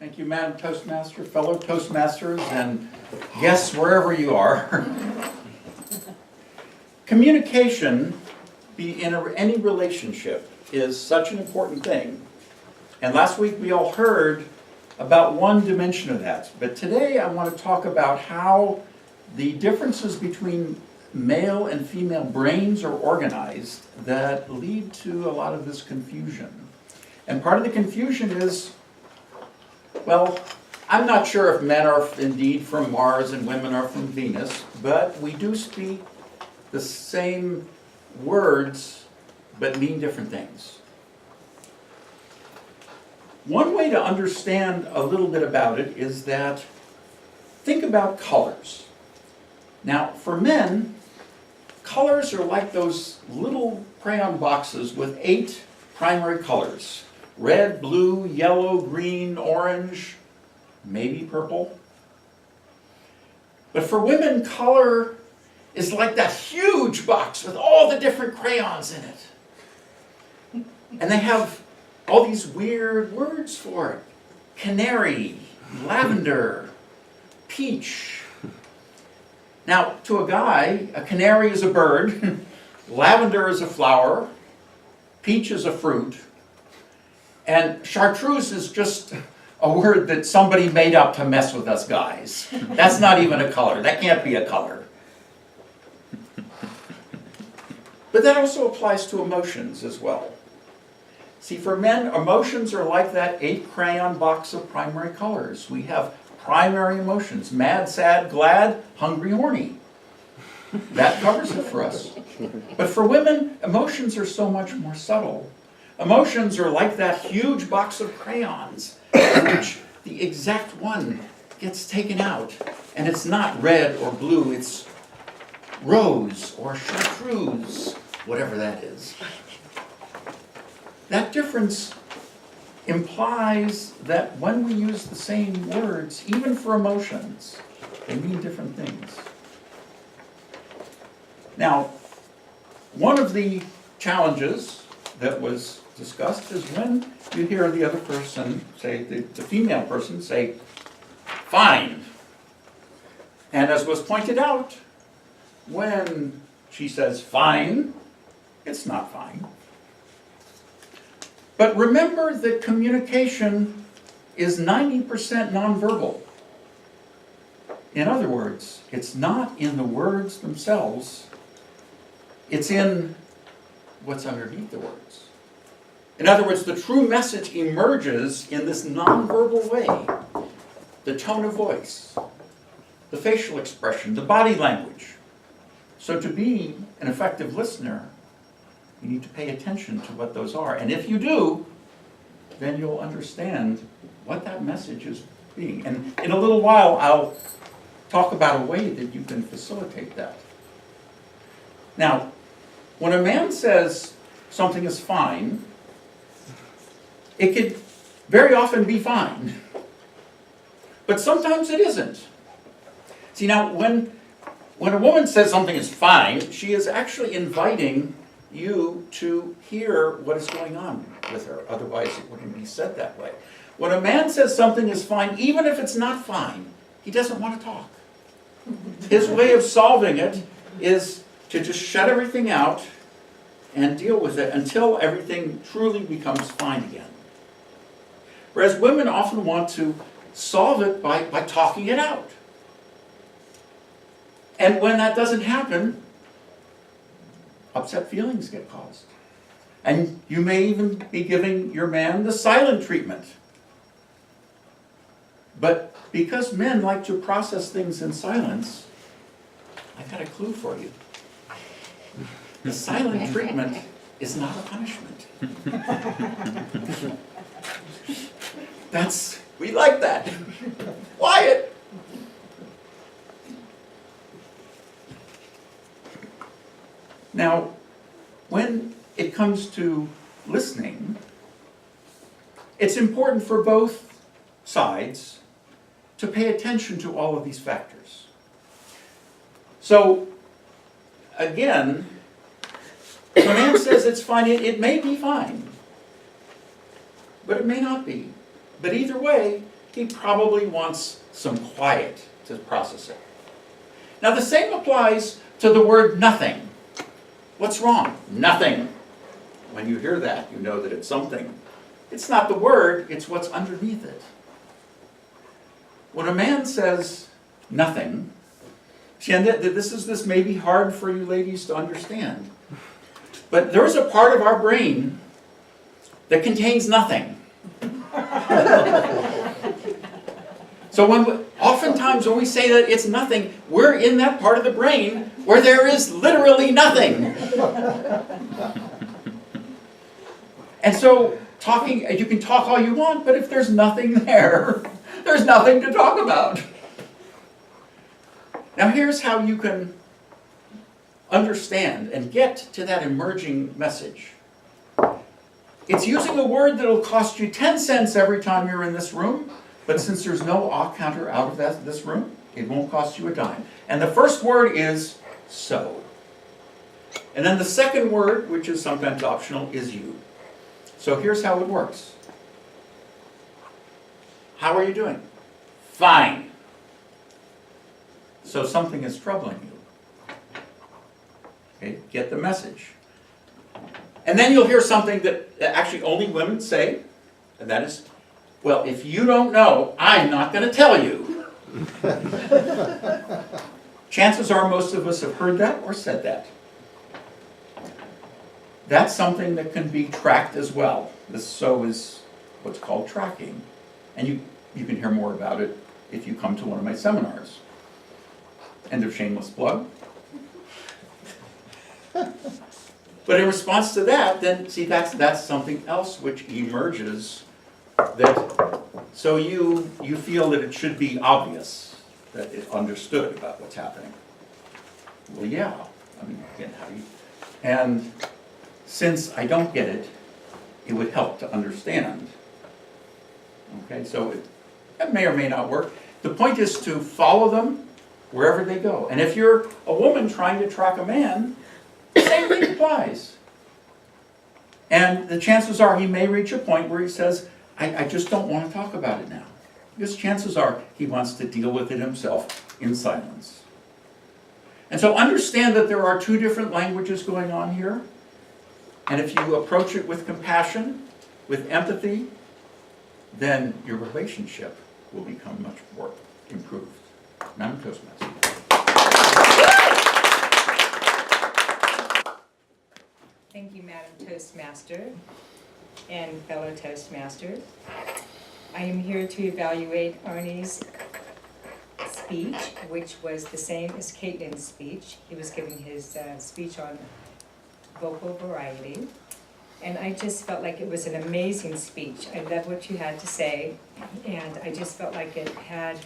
Thank you, Madam Toastmaster, fellow Toastmasters, and guests wherever you are. Communication in any relationship is such an important thing. And last week we all heard about one dimension of that. But today I want to talk about how the differences between male and female brains are organized that lead to a lot of this confusion. And part of the confusion is, well, I'm not sure if men are indeed from Mars and women are from Venus, but we do speak the same words but mean different things. One way to understand a little bit about it is that think about colors. Now, for men, colors are like those little crayon boxes with 8 primary colors. Red, blue, yellow, green, orange, maybe purple. But for women, color is like that huge box with all the different crayons in it. And they have all these weird words for it. Canary, lavender, peach. Now, to a guy, a canary is a bird, lavender is a flower, peach is a fruit, and chartreuse is just a word that somebody made up to mess with us guys. That's not even a color. That can't be a color. But that also applies to emotions as well. See, for men, emotions are like that 8 crayon box of primary colors. We have primary emotions: mad, sad, glad, hungry, horny. That covers it for us. But for women, emotions are so much more subtle. Emotions are like that huge box of crayons, in which the exact one gets taken out, and it's not red or blue, it's rose or chartreuse, whatever that is. That difference implies that when we use the same words, even for emotions, they mean different things. Now, one of the challenges that was discussed is when you hear the other person say, the female person say, fine. And as was pointed out, when she says fine, it's not fine. But remember that communication is 90% nonverbal. In other words, it's not in the words themselves, it's in what's underneath the words. In other words, the true message emerges in this nonverbal way. The tone of voice, the facial expression, the body language. So to be an effective listener, you need to pay attention to what those are. And if you do, then you'll understand what that message is being. And in a little while, I'll talk about a way that you can facilitate that. Now, when a man says something is fine, it could very often be fine. But sometimes it isn't. See, now, when a woman says something is fine, she is actually inviting you to hear what is going on with her. Otherwise, it wouldn't be said that way. When a man says something is fine, even if it's not fine, he doesn't want to talk. His way of solving it is to just shut everything out and deal with it until everything truly becomes fine again. Whereas women often want to solve it by talking it out. And when that doesn't happen, upset feelings get caused. And you may even be giving your man the silent treatment. But because men like to process things in silence, I've got a clue for you. The silent treatment is not a punishment. We like that. Quiet. Now, when it comes to listening, it's important for both sides to pay attention to all of these factors. So, again, if a man says it's fine, it may be fine, but it may not be. But either way, he probably wants some quiet to process it. Now the same applies to the word nothing. What's wrong? Nothing. When you hear that, you know that it's something. It's not the word, it's what's underneath it. When a man says nothing, and this may be hard for you ladies to understand, but there's a part of our brain that contains nothing. So oftentimes when we say that it's nothing, we're in that part of the brain where there is literally nothing. And so you can talk all you want, but if there's nothing there, there's nothing to talk about. Now here's how you can understand and get to that emerging message. It's using a word that'll cost you 10 cents every time you're in this room, but since there's no counter out of this room, it won't cost you a dime. And the first word is so. And then the second word, which is sometimes optional, is you. So here's how it works. How are you doing? Fine. So something is troubling you. Okay, get the message. And then you'll hear something that actually only women say, and that is, well, if you don't know, I'm not going to tell you. Chances are most of us have heard that or said that. That's something that can be tracked as well. This so is what's called tracking. And you can hear more about it if you come to one of my seminars. End of shameless plug. But in response to that, then see that's something else which emerges that so you feel that it should be obvious that it's understood about what's happening. Well, yeah. I mean, again, how do you? And since I don't get it, it would help to understand. Okay, so it may or may not work. The point is to follow them wherever they go. And if you're a woman trying to track a man, the same thing applies. And the chances are he may reach a point where he says, I just don't want to talk about it now. Because chances are he wants to deal with it himself in silence. And so understand that there are two different languages going on here. And if you approach it with compassion, with empathy, then your relationship will become much more improved. Madam Toastmaster. Thank you, Madam Toastmaster and fellow Toastmasters. I am here to evaluate Arnie's speech, which was the same as Caitlin's speech. He was giving his speech on vocal variety. And I just felt like it was an amazing speech. I love what you had to say, and I just felt like it had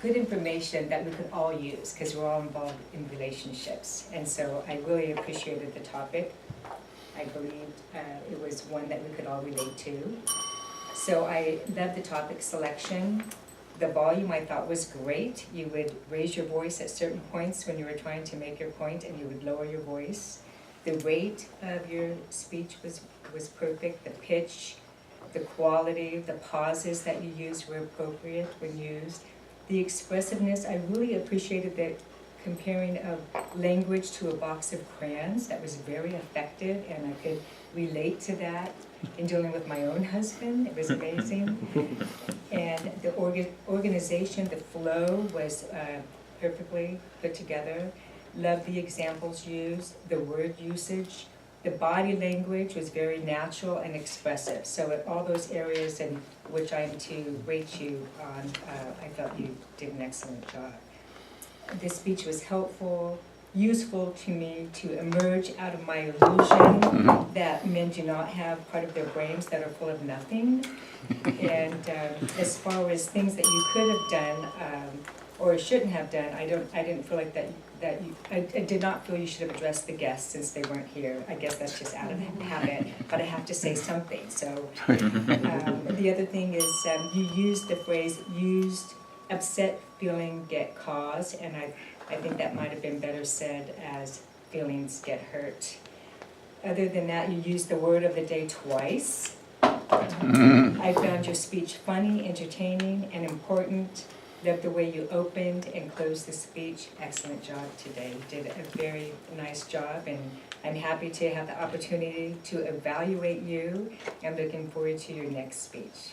good information that we could all use, because we're all involved in relationships. And so I really appreciated the topic. I believed it was one that we could all relate to. So I love the topic selection. The volume I thought was great. You would raise your voice at certain points when you were trying to make your point, and you would lower your voice. The rate of your speech was perfect. The pitch, the quality, the pauses that you used were appropriate when used. The expressiveness, I really appreciated the comparing of language to a box of crayons. That was very effective, and I could relate to that in dealing with my own husband. It was amazing. And the organization, the flow was perfectly put together. Loved the examples used, the word usage. The body language was very natural and expressive. So at all those areas in which I am to rate you on, I felt you did an excellent job. This speech was helpful, useful to me to emerge out of my illusion that men do not have part of their brains that are full of nothing. And as far as things that you could have done or shouldn't have done, I didn't feel like I did not feel you should have addressed the guests since they weren't here. I guess that's just out of habit, but I have to say something. So the other thing is you used the phrase "used upset feeling get caused," and I think that might have been better said as feelings get hurt. Other than that, you used the word of the day twice. I found your speech funny, entertaining, and important. Loved the way you opened and closed the speech. Excellent job today. You did a very nice job, and I'm happy to have the opportunity to evaluate you. I'm looking forward to your next speech.